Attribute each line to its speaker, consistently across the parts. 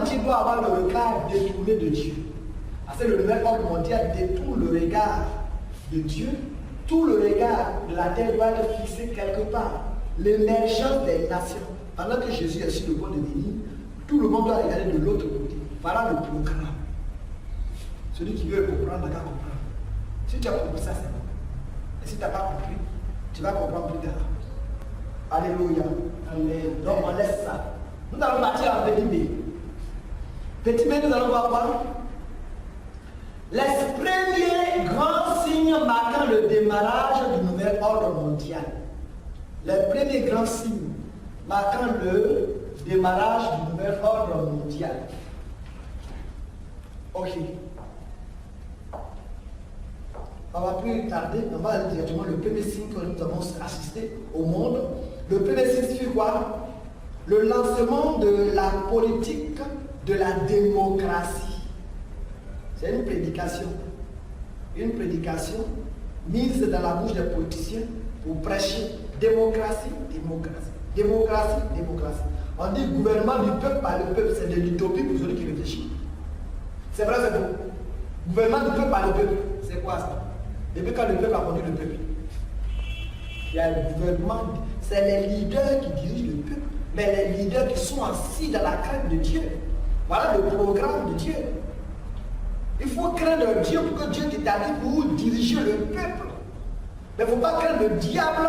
Speaker 1: entier doit avoir le regard détourné de Dieu. Parce que le nouvel ordre mondial détourne le regard de Dieu. Tout le regard de la terre doit être fixé quelque part. L'émergence des nations. Pendant que Jésus est sur le point de venir, tout le monde doit regarder de l'autre côté. Voilà le programme. Celui qui veut comprendre, n'a qu'à comprendre. Si tu as compris ça, c'est bon. Et si tu n'as pas compris, tu vas comprendre plus tard. Alléluia. Amen. Donc on laisse ça. Nous allons partir en petit B. Petit B, nous allons voir quoi? Les premiers grands signes marquant le démarrage du nouvel ordre mondial. Les premiers grands signes marquant le démarrage du nouvel ordre mondial. Ok. On va plus tarder, on va aller directement le premier signe que nous avons assisté au monde. Le premier signe, c'est quoi? Le lancement de la politique de la démocratie. C'est une prédication. Une prédication mise dans la bouche des politiciens pour prêcher démocratie, démocratie, démocratie, démocratie. On dit gouvernement du peuple par le peuple, c'est de l'utopie pour celui qui réfléchit. C'est vrai, c'est faux. Gouvernement du peuple par le peuple, c'est quoi ça? Depuis quand le peuple a conduit le peuple? Il y a le gouvernement, c'est les leaders qui dirigent le peuple, mais les leaders qui sont assis dans la crainte de Dieu. Voilà le programme de Dieu. Il faut craindre Dieu pour que Dieu t'établit pour diriger le peuple. Mais il ne faut pas craindre le diable,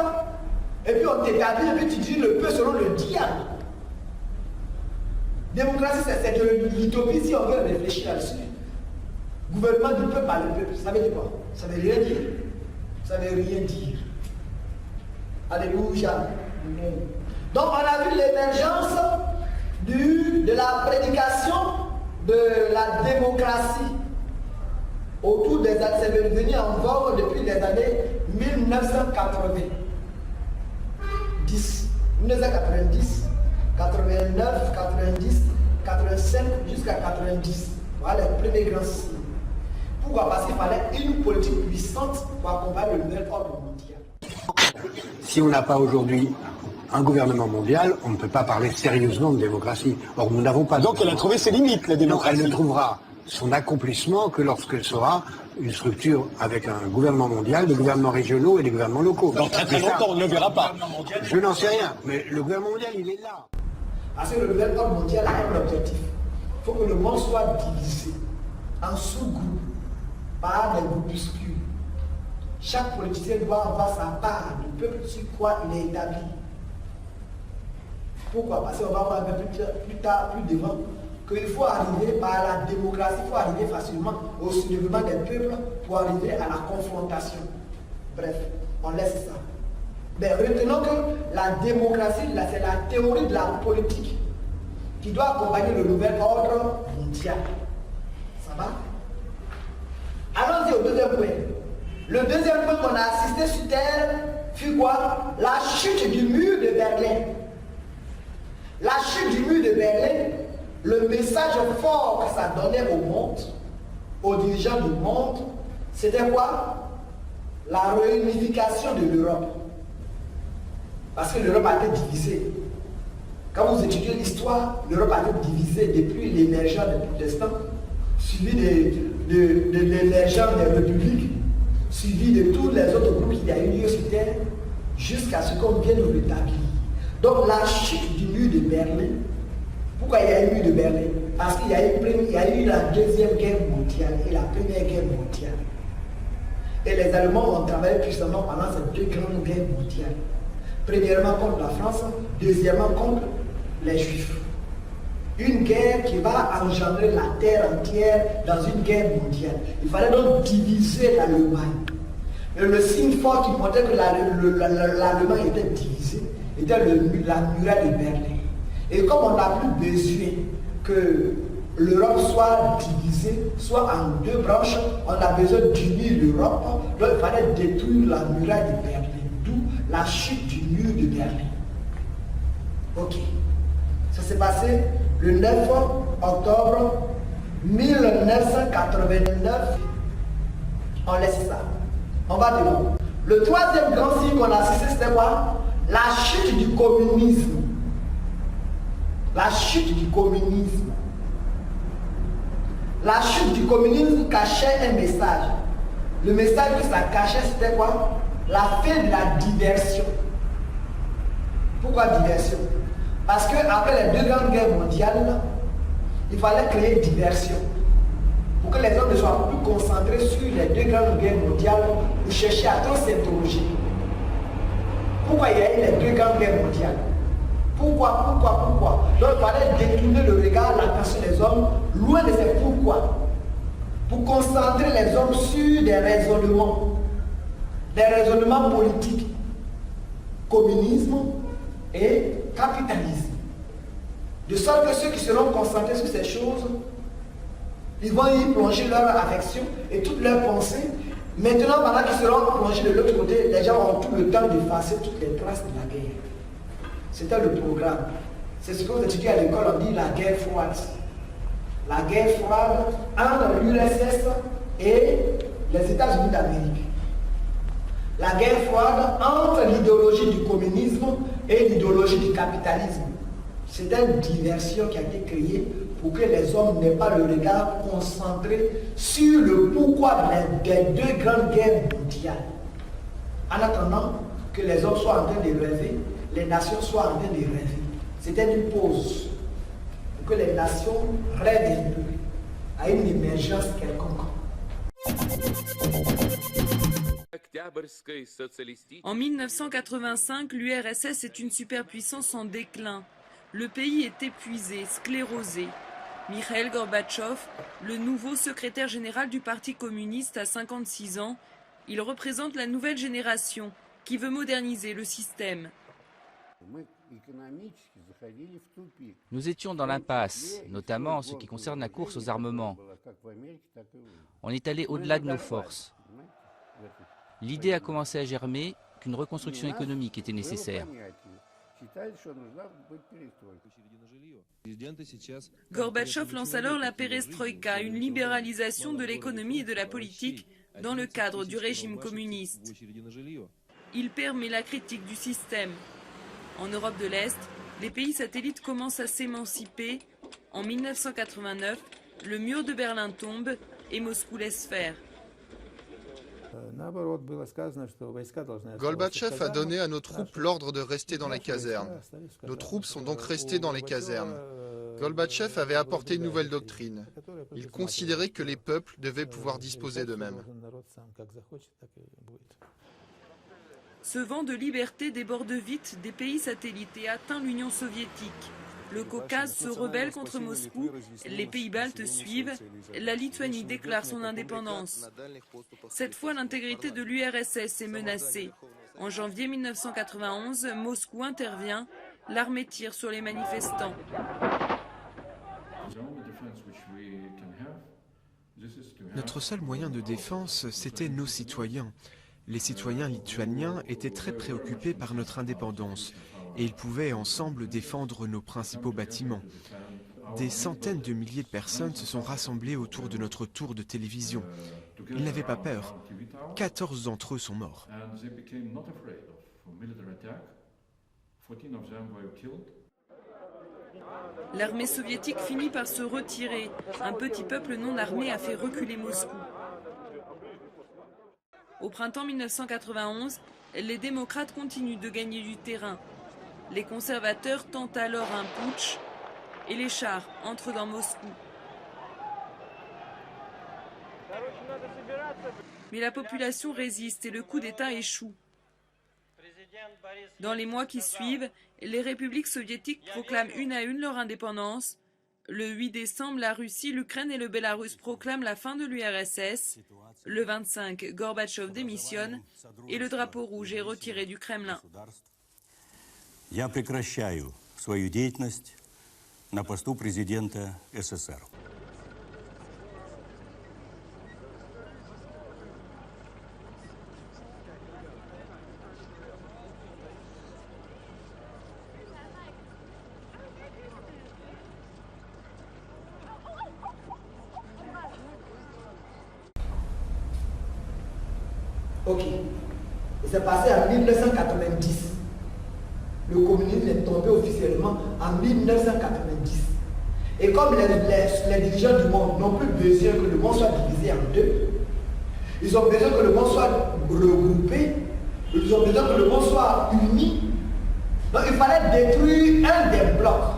Speaker 1: et puis on t'établit, et puis tu diriges le peuple selon le diable. Démocratie, c'est de l'utopie si on veut réfléchir là-dessus. Gouvernement du peuple par le peuple, ça veut dire quoi? Ça ne veut rien dire. Ça ne veut rien dire. Alléluia. Donc on a vu l'émergence de la prédication de la démocratie autour des années, c'est devenu en vogue depuis les années 1980. 1990, 89, 90, 85 jusqu'à 90. Voilà les premiers grands signes. Pourquoi? Parce qu'il fallait une politique puissante pour accompagner le nouvel ordre mondial.
Speaker 2: Si on n'a pas aujourd'hui un gouvernement mondial, on ne peut pas parler sérieusement de démocratie. Or, nous n'avons pas...
Speaker 3: Donc elle a trouvé ses limites, la démocratie.
Speaker 2: Elle ne trouvera son accomplissement que lorsqu'elle sera une structure avec un gouvernement mondial, des gouvernements régionaux et des gouvernements locaux.
Speaker 3: Dans très très longtemps, on ne le verra pas.
Speaker 2: Je n'en sais rien, mais le gouvernement mondial, il est là.
Speaker 1: Parce que le nouvel ordre mondial a un objectif. Il faut que le monde soit divisé en sous-groupes, par des groupuscules. Chaque politicien doit avoir sa part du peuple sur quoi il est établi. Pourquoi? Parce qu'on va voir un peu plus tard, plus devant, qu'il faut arriver par la démocratie, il faut arriver facilement au soulèvement des peuples pour arriver à la confrontation. Bref, on laisse ça. Mais retenons que la démocratie, c'est la théorie de la politique qui doit accompagner le nouvel ordre mondial. Ça va? Allons-y au deuxième point. Le deuxième point qu'on a assisté sur Terre fut quoi? La chute du mur de Berlin. La chute du mur de Berlin, le message fort que ça donnait au monde, aux dirigeants du monde, c'était quoi? La réunification de l'Europe. Parce que l'Europe a été divisée. Quand vous étudiez l'histoire, l'Europe a été divisée depuis l'émergence des protestants, suivi de l'émergence des républiques, suivi de tous les autres groupes qui a eu lieu sur Terre, jusqu'à ce qu'on vienne nous rétablir. Donc la chute du mur de Berlin, pourquoi il y a eu le mur de Berlin? Parce qu'il y a eu la Deuxième Guerre mondiale et la Première Guerre mondiale. Et les Allemands ont travaillé puissamment pendant ces deux grandes guerres mondiales. Premièrement contre la France, deuxièmement contre les Juifs. Une guerre qui va engendrer la terre entière dans une guerre mondiale. Il fallait donc diviser l'Allemagne. Et le signe fort qui montrait que l'Allemagne était divisée était la muraille de Berlin. Et comme on n'a plus besoin que l'Europe soit divisée, soit en deux branches, on a besoin d'unir l'Europe, donc il fallait détruire la muraille de Berlin, d'où la chute du mur de Berlin. Ok. Ça s'est passé le 9 octobre 1989. On laisse ça. On va devant. Le troisième grand signe qu'on a assisté, c'était quoi? La chute du communisme. La chute du communisme. La chute du communisme cachait un message. Le message que ça cachait, c'était quoi? La fin de la diversion. Pourquoi diversion? Parce qu'après les deux grandes guerres mondiales, il fallait créer diversion. Pour que les hommes ne soient plus concentrés sur les deux grandes guerres mondiales pour chercher à trop s'interroger. Pourquoi il y a eu les deux grandes guerres mondiales? Pourquoi? Donc il fallait détourner le regard, l'attention des hommes, loin de ces pourquoi. Pour concentrer les hommes sur des raisonnements politiques, communisme et capitalisme. De sorte que ceux qui seront concentrés sur ces choses, ils vont y plonger leur affection et toute leur pensée. Maintenant, pendant qu'ils seront plongés de l'autre côté, les gens auront tout le temps d'effacer toutes les traces de la guerre. C'était le programme. C'est ce que vous étudiez à l'école, on dit la guerre froide. La guerre froide entre l'URSS et les États-Unis d'Amérique. La guerre froide entre l'idéologie du communisme et l'idéologie du capitalisme. C'est une diversion qui a été créée pour que les hommes n'aient pas le regard concentré sur le pourquoi des deux grandes guerres mondiales. En attendant que les hommes soient en train de rêver, les nations soient en train de rêver. C'était une pause pour que les nations rêvent un peu à une émergence quelconque.
Speaker 4: En 1985, l'URSS est une superpuissance en déclin. Le pays est épuisé, sclérosé. Mikhail Gorbatchev, le nouveau secrétaire général du Parti communiste à 56 ans, il représente la nouvelle génération qui veut moderniser le système.
Speaker 5: Nous étions dans l'impasse, notamment en ce qui concerne la course aux armements. On est allé au-delà de nos forces. L'idée a commencé à germer qu'une reconstruction économique était nécessaire.
Speaker 4: Gorbatchev lance alors la perestroïka, une libéralisation de l'économie et de la politique dans le cadre du régime communiste. Il permet la critique du système. En Europe de l'Est, les pays satellites commencent à s'émanciper. En 1989, le mur de Berlin tombe et Moscou laisse faire.
Speaker 6: Gorbatchev a donné à nos troupes l'ordre de rester dans les casernes. Nos troupes sont donc restées dans les casernes. Gorbatchev avait apporté une nouvelle doctrine. Il considérait que les peuples devaient pouvoir disposer d'eux-mêmes.
Speaker 4: Ce vent de liberté déborde vite des pays satellites et atteint l'Union soviétique. Le Caucase se rebelle contre Moscou, les pays baltes suivent, la Lituanie déclare son indépendance. Cette fois, l'intégrité de l'URSS est menacée. En janvier 1991, Moscou intervient, l'armée tire sur les manifestants.
Speaker 7: Notre seul moyen de défense, c'était nos citoyens. Les citoyens lituaniens étaient très préoccupés par notre indépendance et ils pouvaient ensemble défendre nos principaux bâtiments. Des centaines de milliers de personnes se sont rassemblées autour de notre tour de télévision. Ils n'avaient pas peur. 14 d'entre eux sont morts.
Speaker 4: L'armée soviétique finit par se retirer. Un petit peuple non armé a fait reculer Moscou. Au printemps 1991, les démocrates continuent de gagner du terrain. Les conservateurs tentent alors un putsch et les chars entrent dans Moscou. Mais la population résiste et le coup d'État échoue. Dans les mois qui suivent, les républiques soviétiques proclament une à une leur indépendance. Le 8 décembre, la Russie, l'Ukraine et le Bélarus proclament la fin de l'URSS. Le 25, Gorbatchev démissionne et le drapeau rouge est retiré du Kremlin.
Speaker 8: Я прекращаю свою деятельность на посту президента СССР.
Speaker 1: Ok. Et c'est passé en 1990. Le communisme est tombé officiellement en 1990. Et comme les dirigeants du monde n'ont plus besoin que le monde soit divisé en deux, ils ont besoin que le monde soit regroupé, ils ont besoin que le monde soit uni. Donc il fallait détruire un des blocs.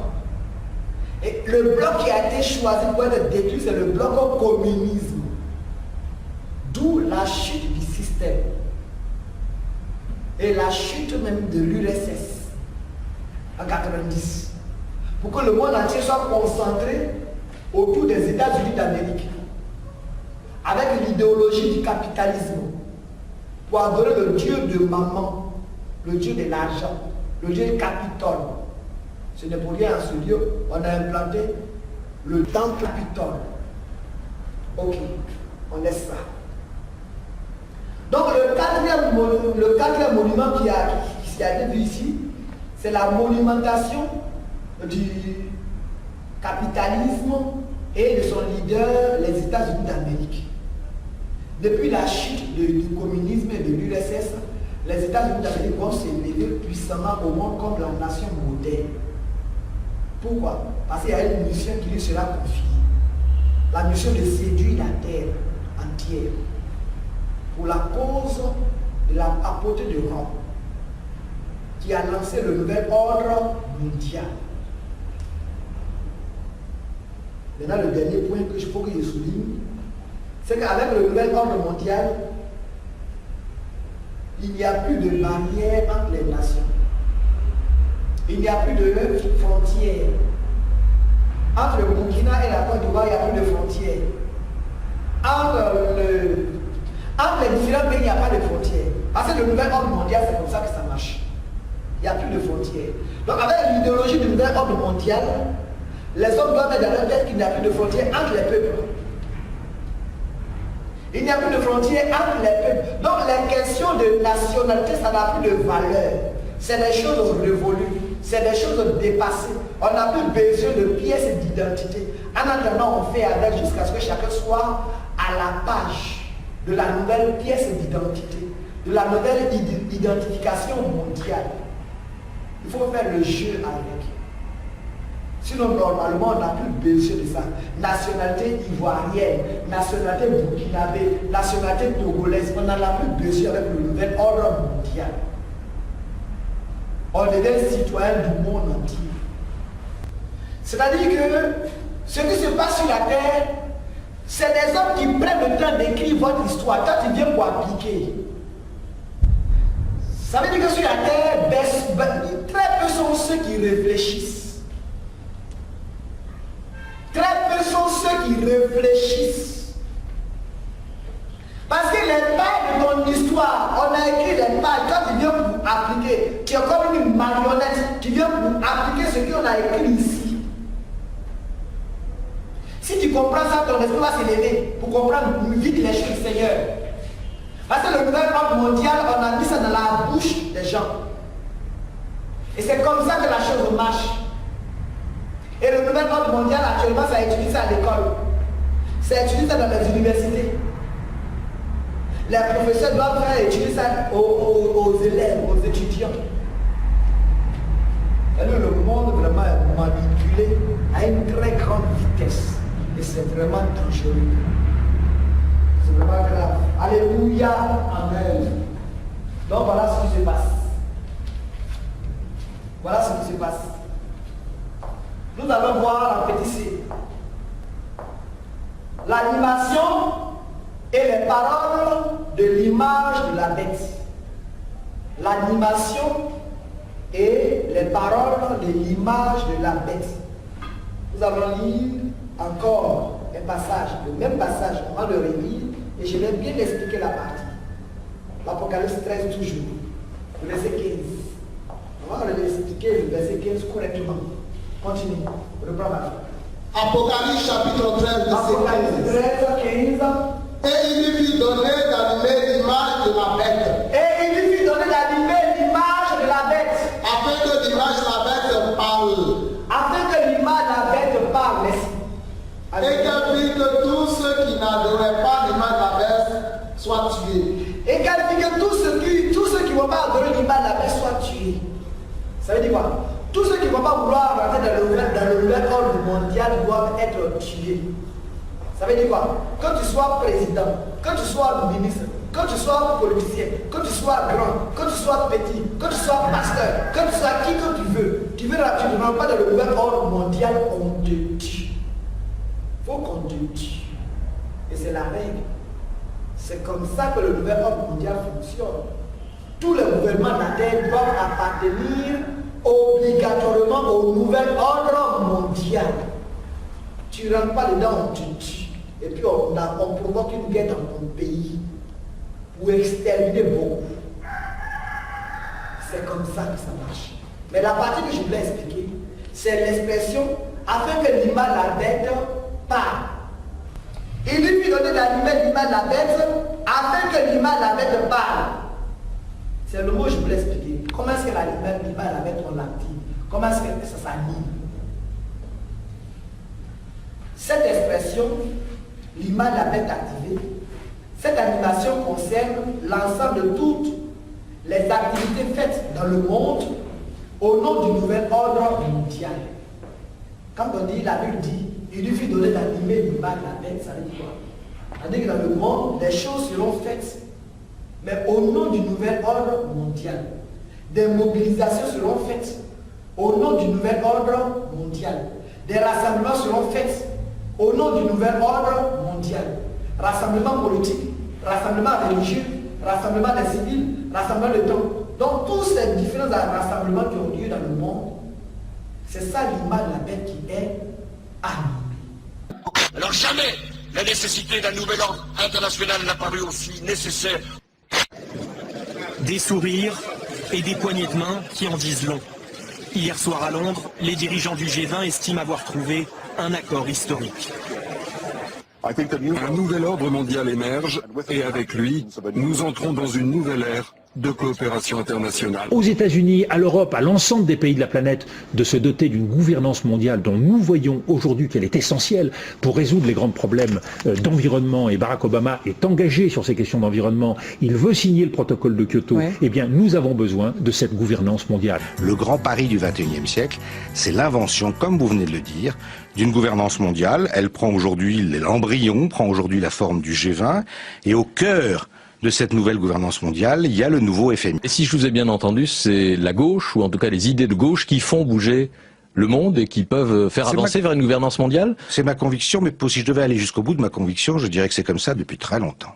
Speaker 1: Et le bloc qui a été choisi pour être détruit, c'est le bloc au communisme. D'où la chute du système. Et la chute même de l'URSS en 90. Pour que le monde entier soit concentré autour des États-Unis d'Amérique. Avec l'idéologie du capitalisme. Pour adorer le Dieu de maman, le Dieu de l'argent, le Dieu du Capitole. Ce n'est pour rien en ce lieu, on a implanté le temple Capitole. Ok, on laisse ça. Donc le quatrième monument qui a été vu ici, c'est la monumentation du capitalisme et de son leader, les États-Unis d'Amérique. Depuis la chute du communisme et de l'URSS, les États-Unis d'Amérique vont s'élever puissamment au monde comme la nation moderne. Pourquoi? Parce qu'il y a une mission qui lui sera confiée. La mission de séduire la terre entière pour la cause de la papauté de Rome, qui a lancé le nouvel ordre mondial. Maintenant, le dernier point que je faut que je souligne, c'est qu'avec le nouvel ordre mondial, il n'y a plus de barrière entre les nations. Il n'y a plus de frontières. Entre le Burkina et la Côte d'Ivoire, il n'y a plus de frontières. Entre les différents pays, il n'y a pas de frontières. Parce que le nouvel ordre mondial, c'est comme ça que ça marche. Il n'y a plus de frontières. Donc avec l'idéologie du nouvel ordre mondial, les hommes doivent mettre dans leur tête qu'il n'y a plus de frontières entre les peuples. Il n'y a plus de frontières entre les peuples. Donc les questions de nationalité, ça n'a plus de valeur. C'est des choses révolues. C'est des choses dépassées. On n'a plus besoin de pièces d'identité. En attendant, on fait avec jusqu'à ce que chacun soit à la page de la nouvelle pièce d'identité, de la nouvelle identification mondiale. Il faut faire le jeu avec. Sinon, normalement, on n'a plus besoin de ça. Nationalité ivoirienne, nationalité burkinabé, nationalité togolaise, on n'en a plus besoin avec le nouvel ordre mondial. On devient citoyen du monde entier. C'est-à-dire que ce qui se passe sur la terre, c'est des hommes qui prennent le temps d'écrire votre histoire. Toi, tu viens pour appliquer. Ça veut dire que sur la terre, très peu sont ceux qui réfléchissent. Très peu sont ceux qui réfléchissent. Parce que les pages de ton histoire, on a écrit les pages, quand tu viens pour appliquer, tu es comme une marionnette, tu viens pour appliquer ce qu'on a écrit ici. Si tu comprends ça, ton esprit va s'élever pour comprendre vite les choses du Seigneur. Parce que le nouvel ordre mondial, on a mis ça dans la bouche des gens. Et c'est comme ça que la chose marche. Et le nouvel ordre mondial, actuellement, ça est utilisé à l'école. C'est utilisé dans les universités. Les professeurs doivent faire étudier ça aux élèves, aux étudiants. Et le monde vraiment est manipulé à une très grande vitesse. Et c'est vraiment dangereux. C'est vraiment grave. Alléluia. Amen. Donc voilà ce qui se passe. Voilà ce qui se passe. Nous allons voir en petit C. L'animation et les paroles de l'image de la bête. L'animation et les paroles de l'image de la bête. Nous allons lire encore un passage, le même passage, on va le relire et je vais bien expliquer la partie. L'Apocalypse 13 toujours, le verset 15. On va expliquer le verset 15 correctement. Continue, reprends ma vie.
Speaker 9: Apocalypse chapitre 13,
Speaker 1: verset 15.
Speaker 9: Et il lui fut donné d'animer l'image de la bête.
Speaker 1: Et il lui fut donné d'animer l'image de la bête.
Speaker 9: Afin que l'image de la bête parle.
Speaker 1: Afin que l'image de la bête parle. Merci.
Speaker 9: Et qu'elle fit que tous ceux qui n'adoraient pas l'image de la bête soient tués.
Speaker 1: Et qu'elle fit que tous ceux qui ne vont pas adorer l'image de la bête soient tués. Ça veut dire quoi? Tous ceux qui vont vont pas vouloir rentrer dans le nouvel ordre mondial doivent être tués. Ça veut dire quoi? Quand tu sois président, quand tu sois ministre, quand tu sois politicien, quand tu sois grand, quand tu sois petit, quand tu sois pasteur, quand tu sois qui que tu ne rentres pas dans le nouvel ordre mondial, on te tue. Il faut qu'on te tue. Et c'est la règle. C'est comme ça que le nouvel ordre mondial fonctionne. Tous les gouvernements de la Terre doivent appartenir obligatoirement au nouvel ordre mondial. Tu ne rentres pas dedans, on te tue. Et puis on provoque une guerre dans ton pays pour exterminer beaucoup. C'est comme ça que ça marche. Mais la partie que je voulais expliquer, c'est l'expression afin que l'image la bête parle. Il lui fit donner l'image la bête afin que l'image la bête parle. C'est le mot que je voulais expliquer. Comment est-ce que l'image la bête on l'active? Comment est-ce que ça s'anime? Cette expression, l'image la bête activée, cette animation concerne l'ensemble de toutes les activités faites dans le monde au nom du nouvel ordre mondial. Quand on dit, la Bible dit, il lui fit donner d'animer l'image la bête, ça veut dire quoi? Ça veut dire que dans le monde, les choses seront faites, mais au nom du nouvel ordre mondial. Des mobilisations seront faites au nom du nouvel ordre mondial. Des rassemblements seront faits au nom du nouvel ordre mondial. Rassemblement politique, rassemblement religieux, rassemblement des civils, rassemblement de temps. Donc tous ces différents rassemblements qui ont lieu dans le monde, c'est ça l'image de la bête qui est animée.
Speaker 10: Alors jamais la nécessité d'un nouvel ordre international n'a paru aussi nécessaire.
Speaker 11: Des sourires et des poignées de main qui en disent long. Hier soir à Londres, les dirigeants du G20 estiment avoir trouvé un accord historique.
Speaker 12: Un nouvel ordre mondial émerge et avec lui, nous entrons dans une nouvelle ère de coopération internationale.
Speaker 13: Aux États-Unis, à l'Europe, à l'ensemble des pays de la planète, de se doter d'une gouvernance mondiale dont nous voyons aujourd'hui qu'elle est essentielle pour résoudre les grands problèmes d'environnement, et Barack Obama est engagé sur ces questions d'environnement, il veut signer le protocole de Kyoto, eh bien nous avons besoin de cette gouvernance mondiale.
Speaker 14: Le grand pari du XXIe siècle, c'est l'invention, comme vous venez de le dire, d'une gouvernance mondiale. Elle prend aujourd'hui, l'embryon prend aujourd'hui la forme du G20, et au cœur de cette nouvelle gouvernance mondiale, il y a le nouveau FMI.
Speaker 15: Et si je vous ai bien entendu, c'est la gauche, ou en tout cas les idées de gauche, qui font bouger le monde et qui peuvent faire avancer vers une gouvernance mondiale?
Speaker 14: C'est ma conviction, mais si je devais aller jusqu'au bout de ma conviction, je dirais que c'est comme ça depuis très longtemps.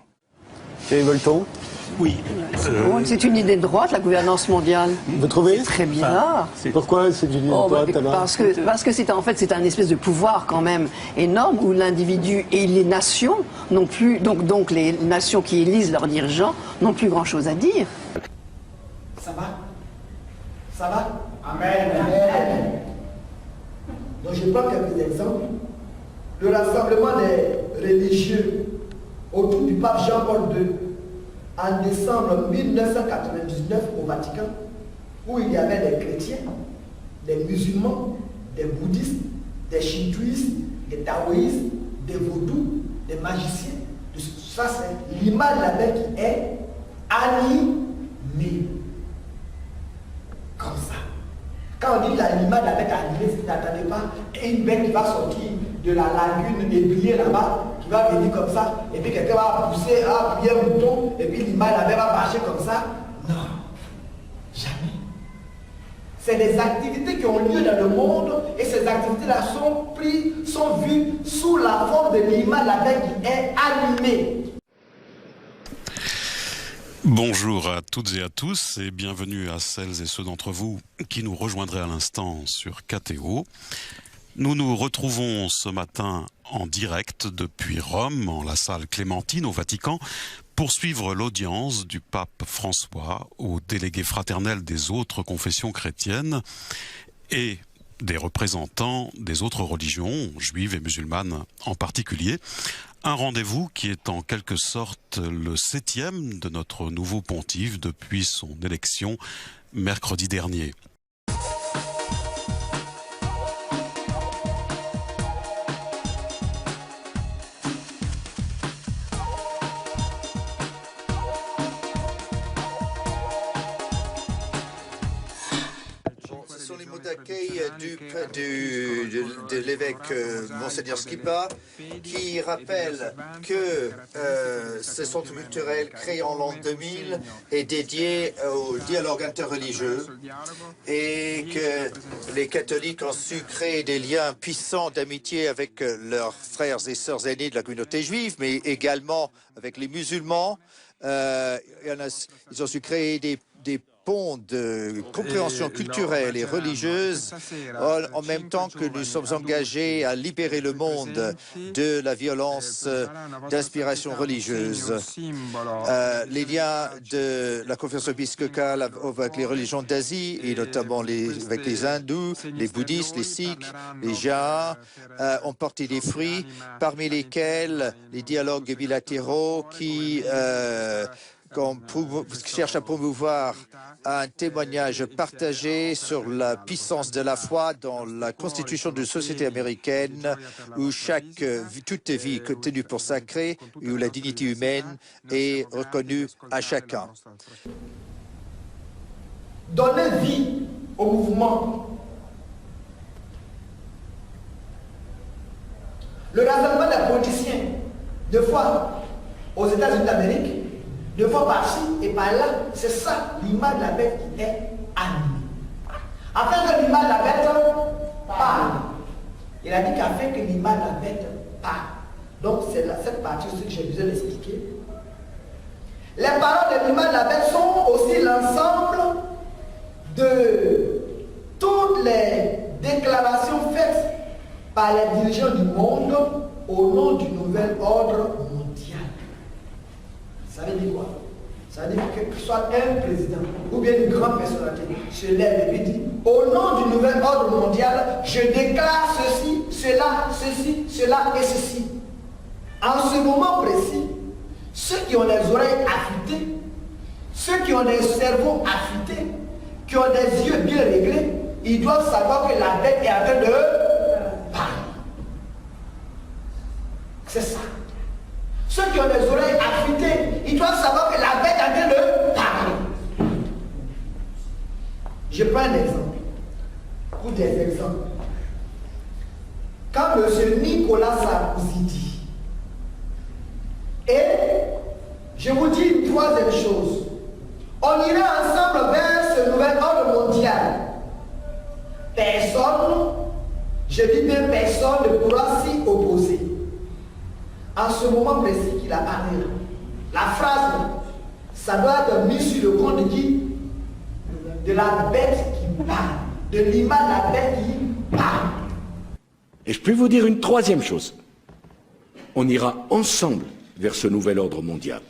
Speaker 3: Thierry Volton?
Speaker 16: Oui. C'est une idée de droite, la gouvernance mondiale.
Speaker 3: Vous trouvez?
Speaker 16: C'est très bizarre.
Speaker 3: Pourquoi c'est une idée de droite alors?
Speaker 16: Parce que c'est en fait c'est un espèce de pouvoir quand même énorme où l'individu et les nations n'ont plus donc les nations qui élisent leurs dirigeants n'ont plus grand chose à dire.
Speaker 1: Ça va? Ça va? Amen. Amen. Donc je prends quelques exemples. Le rassemblement des religieux autour du pape Jean-Paul II en décembre 1999 au Vatican, où il y avait des chrétiens, des musulmans, des bouddhistes, des shintoïstes, des taoïstes, des vaudous, des magiciens. Ça, c'est l'image de la bête qui est animée. Comme ça. Quand on dit l'image de la bête animée, vous n'attendez pas une bête qui va sortir de la lagune ébillée là-bas, qui va venir comme ça, et puis quelqu'un va pousser, appuyer un bouton, et puis l'image de la bête va marcher comme ça. Non, jamais. C'est des activités qui ont lieu dans le monde, et ces activités-là sont vues sous la forme de l'image de la bête qui est animée.
Speaker 17: Bonjour à toutes et à tous et bienvenue à celles et ceux d'entre vous qui nous rejoindraient à l'instant sur KTO. Nous nous retrouvons ce matin en direct depuis Rome, en la salle Clémentine au Vatican, pour suivre l'audience du pape François aux délégués fraternels des autres confessions chrétiennes et des représentants des autres religions, juives et musulmanes en particulier. Un rendez-vous qui est en quelque sorte le 7e de notre nouveau pontife depuis son élection mercredi dernier.
Speaker 18: les mots d'accueil de l'évêque Monseigneur Skipa, qui rappelle que ce centre culturel créé en l'an 2000 est dédié au dialogue interreligieux et que les catholiques ont su créer des liens puissants d'amitié avec leurs frères et sœurs aînés de la communauté juive, mais également avec les musulmans. Ils ont su créer des ponts de compréhension culturelle et religieuse, en même temps que nous sommes engagés à libérer le monde de la violence d'inspiration religieuse. Les liens de la conférence épiscopale avec les religions d'Asie, et notamment avec les hindous, les bouddhistes, les sikhs, les jains, ont porté des fruits, parmi lesquels les dialogues bilatéraux qui cherche à promouvoir un témoignage partagé sur la puissance de la foi dans la constitution d'une société américaine où toute vie est tenue pour sacrée, où la dignité humaine est reconnue à chacun.
Speaker 1: Donner vie au mouvement. Le rassemblement des politiciens, deux fois aux États-Unis d'Amérique, deux fois par-ci et par-là, c'est ça l'image de la bête qui est animée. Afin que l'image de la bête parle. Il a dit qu'afin que l'image de la bête parle. Donc c'est cette partie aussi que j'ai besoin d'expliquer. Les paroles de l'image de la bête sont aussi l'ensemble de toutes les déclarations faites par les dirigeants du monde au nom du nouvel ordre mondial. Ça veut dire quoi? Ça veut dire que soit un président ou bien une grande personnalité se lève et lui dit au nom du nouvel ordre mondial, je déclare ceci, cela et ceci. En ce moment précis, ceux qui ont les oreilles affûtées, ceux qui ont des cerveaux affûtés, qui ont des yeux bien réglés, ils doivent savoir que la bête est en train de parler. C'est ça. Ceux qui ont les oreilles affûtées, ils doivent savoir que la bête est en train de parler. Je prends un exemple, ou des exemples. Quand M. Nicolas Sarkozy dit, et je vous dis une troisième chose, on ira ensemble vers ce nouvel ordre mondial. Personne, je dis bien personne, ne pourra s'y opposer. En ce moment précis qu'il a parlé, la phrase, ça doit être mis sur le compte de qui? De la bête qui parle, de l'image de la bête qui parle.
Speaker 19: Et je peux vous dire une troisième chose. On ira ensemble vers ce nouvel ordre mondial.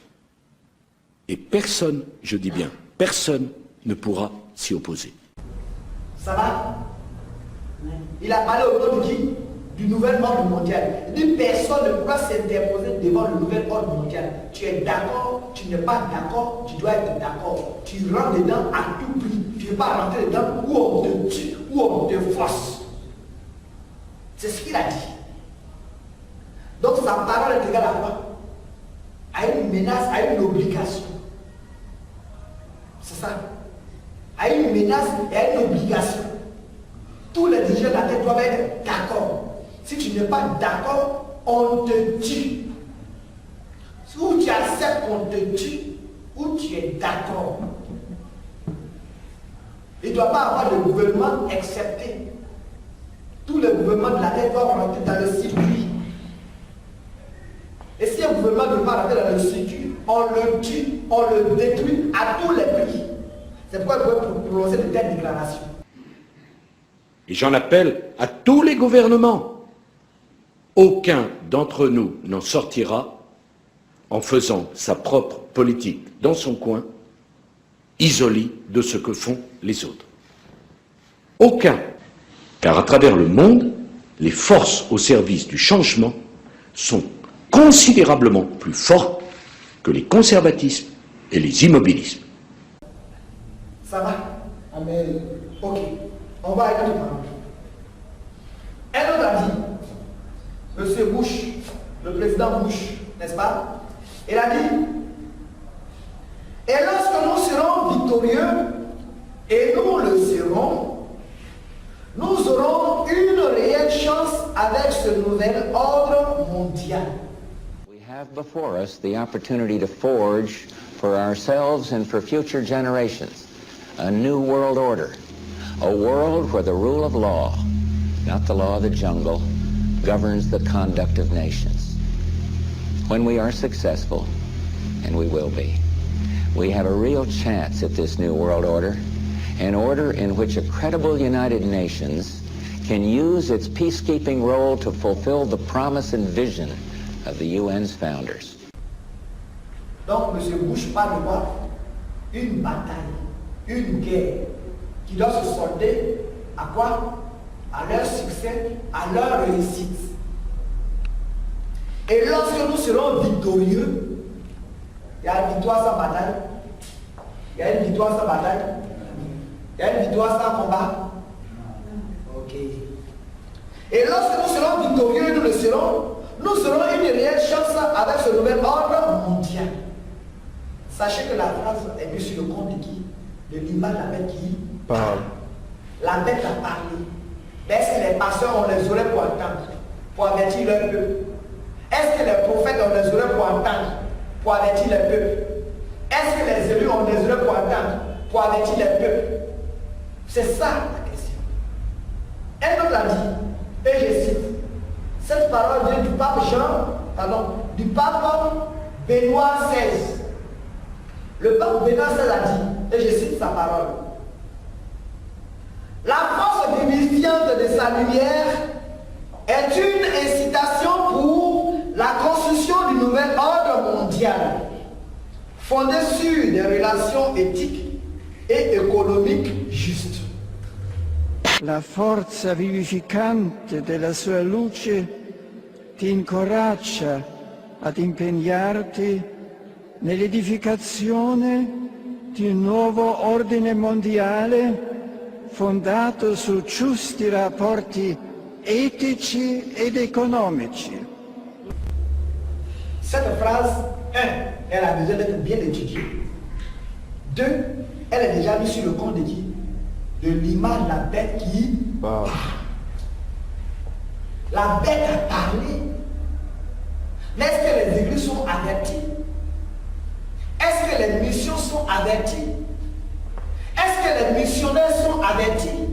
Speaker 19: Et personne, je dis bien, personne ne pourra s'y opposer.
Speaker 1: Ça va? Il a parlé au nom de qui? Du nouvel ordre mondial. Il dit personne ne pourra s'interposer devant le nouvel ordre mondial. Tu es d'accord, tu n'es pas d'accord, tu dois être d'accord. Tu rentres dedans à tout prix. Tu ne peux pas rentrer dedans où on te tue, où on te force. C'est ce qu'il a dit. Donc sa parole est égale à quoi? À une menace, à une obligation. C'est ça. À une menace et à une obligation. Tous les dirigeants de la tête doivent être d'accord. Si tu n'es pas d'accord, on te tue. Ou tu acceptes qu'on te tue, ou tu es d'accord. Il ne doit pas avoir de gouvernement accepté. Tous les gouvernements de la terre doivent rentrer dans le circuit. Et si un gouvernement ne veut pas rentrer dans le circuit, on le tue, on le détruit à tous les prix. C'est pourquoi il faut prononcer de telles déclarations.
Speaker 19: Et j'en appelle à tous les gouvernements. Aucun d'entre nous n'en sortira en faisant sa propre politique dans son coin, isolé de ce que font les autres. Aucun. Car à travers le monde, les forces au service du changement sont considérablement plus fortes que les conservatismes et les immobilismes.
Speaker 1: Ça va? Amen. Ok. On va aller parler. Un autre a dit, M. Bush, le président Bush, n'est-ce pas? Il a dit, et lorsque nous serons victorieux, et nous le serons, nous aurons une réelle chance avec ce nouvel ordre mondial.
Speaker 20: We have before us the opportunity to forge for ourselves and for future generations a new world order, a world where the rule of law, not the law of the jungle, governs the conduct of nations. When we are successful, and we will be, we have a real chance at this new world order, an order in which a credible United Nations can use its peacekeeping role to fulfill the promise and vision of the UN's founders.
Speaker 1: Donc, M. Bush parle de quoi? Une bataille, une guerre qui doit se solder à quoi? À leur succès, à leur réussite. Et lorsque nous serons victorieux, il y a une victoire sans bataille, il y a une victoire sans bataille, il y a une victoire sans combat. Ok. Et lorsque nous serons victorieux, nous serons une réelle chance avec ce nouvel ordre mondial. Sachez que la phrase est mise sur le compte de qui? De l'image de la bête qui parle. La bête a parlé. Est-ce que les pasteurs ont les oreilles pour entendre, pour avertir leur peuple? Est-ce que les prophètes ont les oreilles pour entendre, pour avertir les peuples? Est-ce que les élus ont les oreilles pour entendre, pour avertir les peuples? C'est ça la question. Un autre l'a dit, et je cite, cette parole vient du pape Benoît XVI. Le pape Benoît XVI a dit, et je cite sa parole, la force vivifiante de sa lumière est une incitation pour la construction du nouvel ordre mondial, fondé sur des relations éthiques et économiques justes.
Speaker 21: La forza vivificante della sua luce ti incoraggia ad impegnarti nell'edificazione di un nuovo ordine mondiale fondato su giusti rapporti etici ed economici.
Speaker 1: Cette phrase, elle a besoin d'être bien étudiée. 2, elle est déjà mise sur le compte de qui? De l'image de la bête qui parle. La bête a parlé. Mais est-ce que les églises sont averties? Est-ce que les missions sont averties? Est-ce que les missionnaires sont avertis?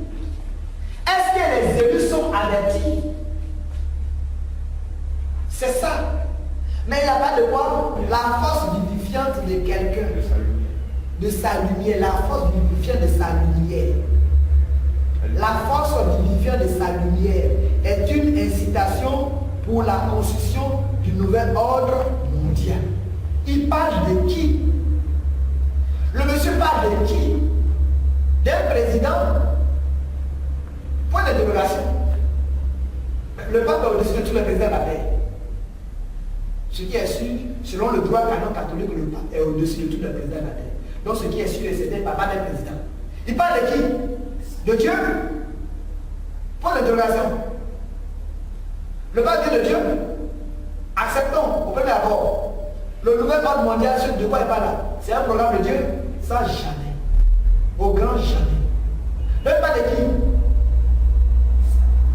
Speaker 1: Est-ce que les élus sont avertis? C'est ça. Mais il n'y a pas de quoi? La force vivifiante de quelqu'un, de sa lumière, la force vivifiante de sa lumière. La force vivifiante de sa lumière est une incitation pour la construction du nouvel ordre mondial. Il parle de qui? Le monsieur parle de qui? D'un président? Point d'interrogation. Le pape est au-dessus de tous les présidents de la terre. Ce qui est sûr, selon le droit canon catholique, le pape est au-dessus de tous les présidents de la terre. Donc ce qui est sûr, c'est un papa d'un président. Il parle de qui? De Dieu? Point d'interrogation. Le pape dit de Dieu? Acceptons, au premier abord. Le nouvel ordre mondial, de quoi il parle là? C'est un programme de Dieu? Ça, jamais. Au grand jamais. Même pas de qui?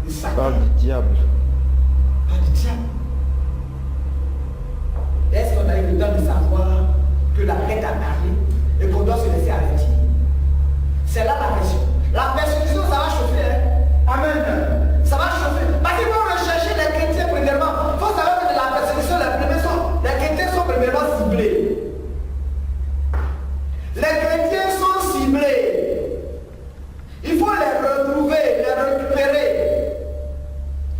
Speaker 1: De Satan.
Speaker 21: Parle du diable.
Speaker 1: Pas du diable. Est-ce qu'on a eu le temps de savoir que la bête a parlé et qu'on doit se laisser avertir? C'est là la question. La persécution, ça va chauffer. Hein? Amen. Ça va chauffer. Parce qu'il faut rechercher les chrétiens premièrement. Il faut savoir que de la persécution, les chrétiens sont premièrement ciblés. Les chrétiens sont ciblés. Il faut les retrouver, les récupérer,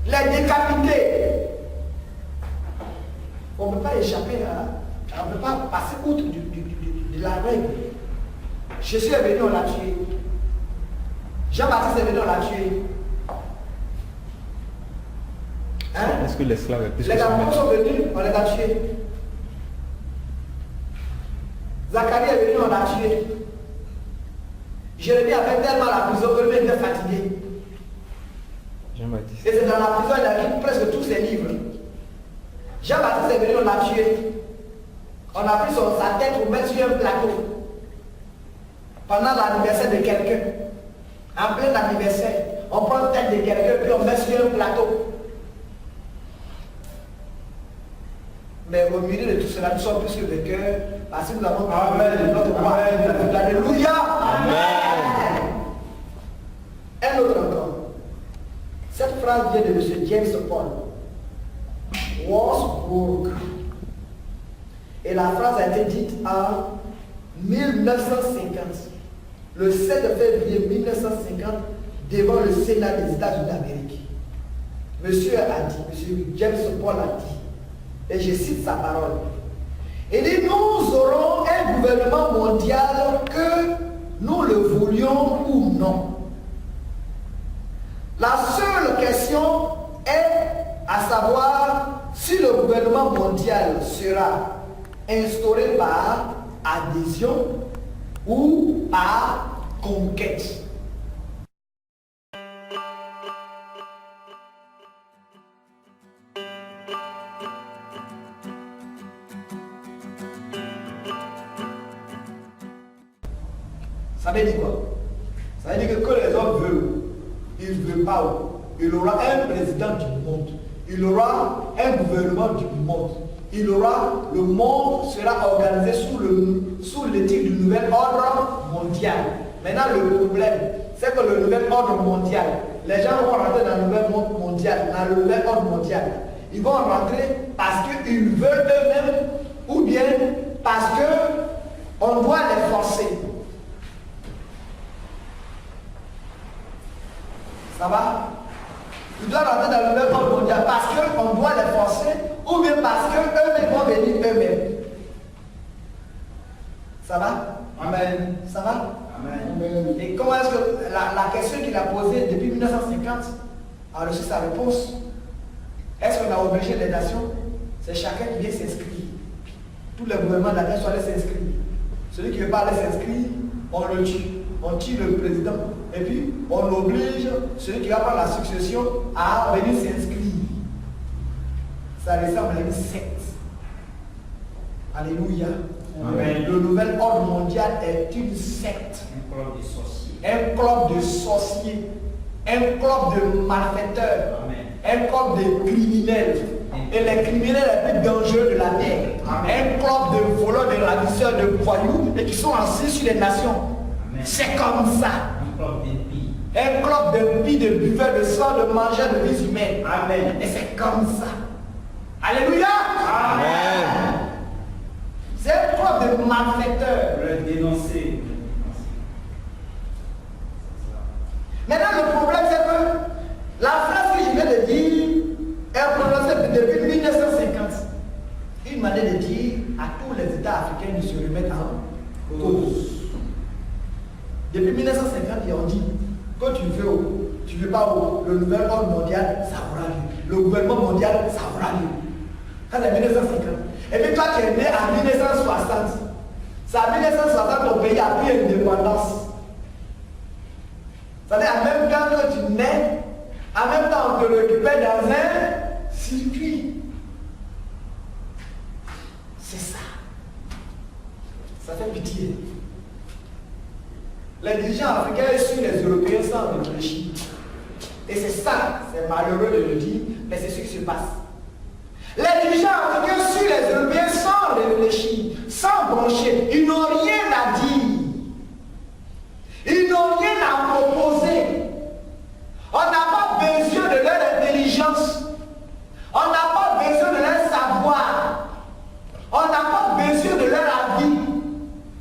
Speaker 1: les décapiter. On ne peut pas échapper à... On ne peut pas passer outre de la règle. Jésus est venu, on l'a tué. Jean-Baptiste est venu, on l'a tué. Hein?
Speaker 3: Est-ce que l'esclave est plus
Speaker 1: les garçons sont venus, on les a tués. Zacharie est venu, on l'a tué. Jérémie avait tellement la prison que lui était fatigué.
Speaker 3: Jean-Baptiste.
Speaker 1: Et c'est dans la prison qu'il a écrit presque tous ses livres. Jean-Baptiste est venu, on l'a tué. On a pris sa tête pour mettre sur un plateau. Pendant l'anniversaire de quelqu'un. En plein anniversaire. On prend tête de quelqu'un, puis on met sur un plateau. Mais au milieu de tout cela, nous sommes plus que vainqueurs, parce que nous avons notre roi. Alléluia. Amen. Un autre encore. Cette phrase vient de M. James Paul. Wolfsburg. Et la phrase a été dite en 1950. Le 7 février 1950, devant le Sénat des États-Unis d'Amérique. Monsieur a dit, M. James Paul a dit, et je cite sa parole, il dit, nous aurons un gouvernement mondial que nous le voulions ou non. La seule question est à savoir si le gouvernement mondial sera instauré par adhésion ou par conquête. Ça veut dire quoi? Ça veut dire que les hommes veulent, ils ne veulent pas. Il aura un président du monde. Il aura un gouvernement du monde. Il aura, le monde sera organisé sous l'éthique du nouvel ordre mondial. Maintenant, le problème, c'est que le nouvel ordre mondial, les gens vont rentrer dans le nouvel monde mondial, dans le nouvel ordre mondial. Ils vont rentrer parce qu'ils veulent eux-mêmes ou bien parce qu'on doit les forcer. Ça va? Ils doivent rentrer dans le nouvel ordre mondial parce qu'on doit les forcer ou bien parce qu'eux-mêmes vont venir eux-mêmes. Ça va? Amen. Ça va? Amen. Et comment est-ce que la question qu'il a posée depuis 1950 a reçu sa réponse? Est-ce qu'on a obligé les nations? C'est chacun qui vient s'inscrire. Tous les gouvernements de la terre sont allés s'inscrire. Celui qui ne veut pas aller s'inscrire, on le tue. On tue le président. Et puis, on oblige celui qui va prendre la succession à venir s'inscrire. Ça ressemble à une secte. Alléluia. Amen. Le nouvel ordre mondial est une secte. Un club de sorciers. Un club de malfaiteurs. Amen. Un club de criminels. Et les criminels les plus dangereux de la terre. Amen. Un club de voleurs, de ravisseurs, de voyous et qui sont assis sur les nations. C'est comme ça. Un club d'impies, de buveurs de sang, de mangeurs de vies humaines. Amen. Et c'est comme ça. Alléluia. Amen. C'est un club de malfaiteurs. Le dénoncer. Maintenant, le problème, c'est que la phrase que je viens de dire est prononcée depuis 1950. Une manière de dire à tous les États africains de se remettre en cause. Depuis 1950, ils ont dit que tu veux pas le nouvel ordre mondial, ça aura lieu. Le gouvernement mondial, ça aura lieu. Ça c'est 1950. Et puis toi, tu es né en 1960. C'est en 1960 ton pays a pris l'indépendance. Ça veut dire en même temps que tu nais, en même temps on te récupère dans un circuit. C'est ça. Ça fait pitié. Les dirigeants africains suivent les Européens sans réfléchir. Et c'est ça, c'est malheureux de le dire, mais c'est ce qui se passe. Les dirigeants africains suivent les Européens sans réfléchir, sans broncher. Ils n'ont rien à dire. Ils n'ont rien à proposer. On n'a pas besoin de leur intelligence. On n'a pas besoin de leur savoir. On n'a pas besoin de leur avis.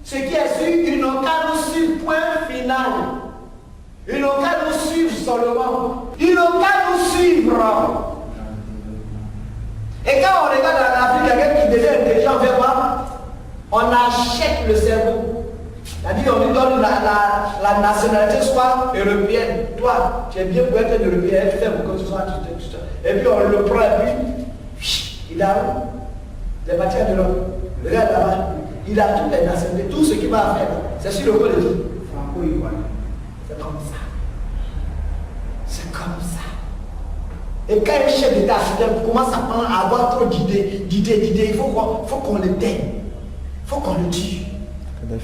Speaker 1: Ce qui est sûr, ils n'ont qu'à nous suivre, point final. Ils n'ont qu'à nous suivre seulement. Ils n'ont qu'à nous suivre. Et quand on regarde en Afrique, quelqu'un qui devient intelligent, on achète le cerveau. C'est-à-dire, on lui donne la nationalité soit européenne. Toi, tu es bien pour être européen, tu fais beaucoup de choses, et puis on le prend, et puis, il a les matières de l'homme. Regarde là-bas. Il a toutes les nationalités, tout ce qu'il va faire, c'est sur le col de Dieu. C'est comme ça. C'est comme ça. Et quand un chef d'État africain commence à avoir trop d'idées, il faut qu'on le daigne. Il faut qu'on le tue. Il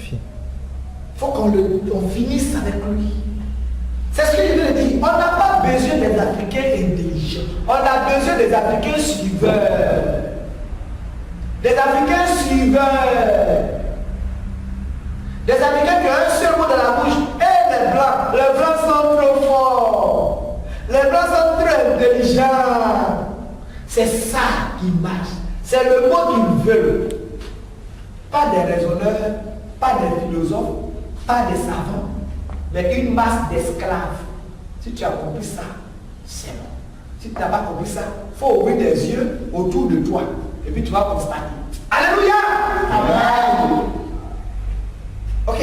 Speaker 1: faut qu'on finisse avec lui. C'est ce que je viens de dire. On n'a pas besoin des Africains intelligents. On a besoin des Africains suiveurs. Des Africains suiveurs. Des Africains qui ont un seul mot dans la bouche. Et les Blancs sont trop forts. Les Blancs sont très intelligents. C'est ça qui marche. C'est le mot qu'ils veulent. Pas des raisonneurs, pas des philosophes, pas des savants, mais une masse d'esclaves. Si tu as compris ça, c'est bon. Si tu n'as pas compris ça, il faut ouvrir des yeux autour de toi. Et puis tu vas constater. Alléluia! Amen! Ok.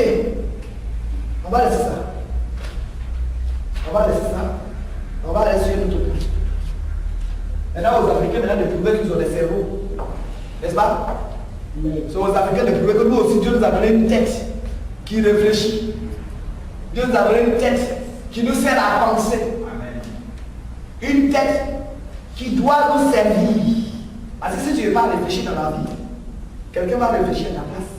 Speaker 1: On va laisser ça. On va laisser ça. On va laisser une autre. Maintenant, aux Africains, maintenant, de prouver qu'ils ont des cerveaux. N'est-ce pas? C'est aux Africains de prouver que nous aussi, Dieu nous a donné une tête qui réfléchit. Dieu nous a donné une tête qui nous sert à penser. Une tête qui doit nous servir. Parce que si tu ne veux pas réfléchir dans la vie, quelqu'un va réfléchir à ta place.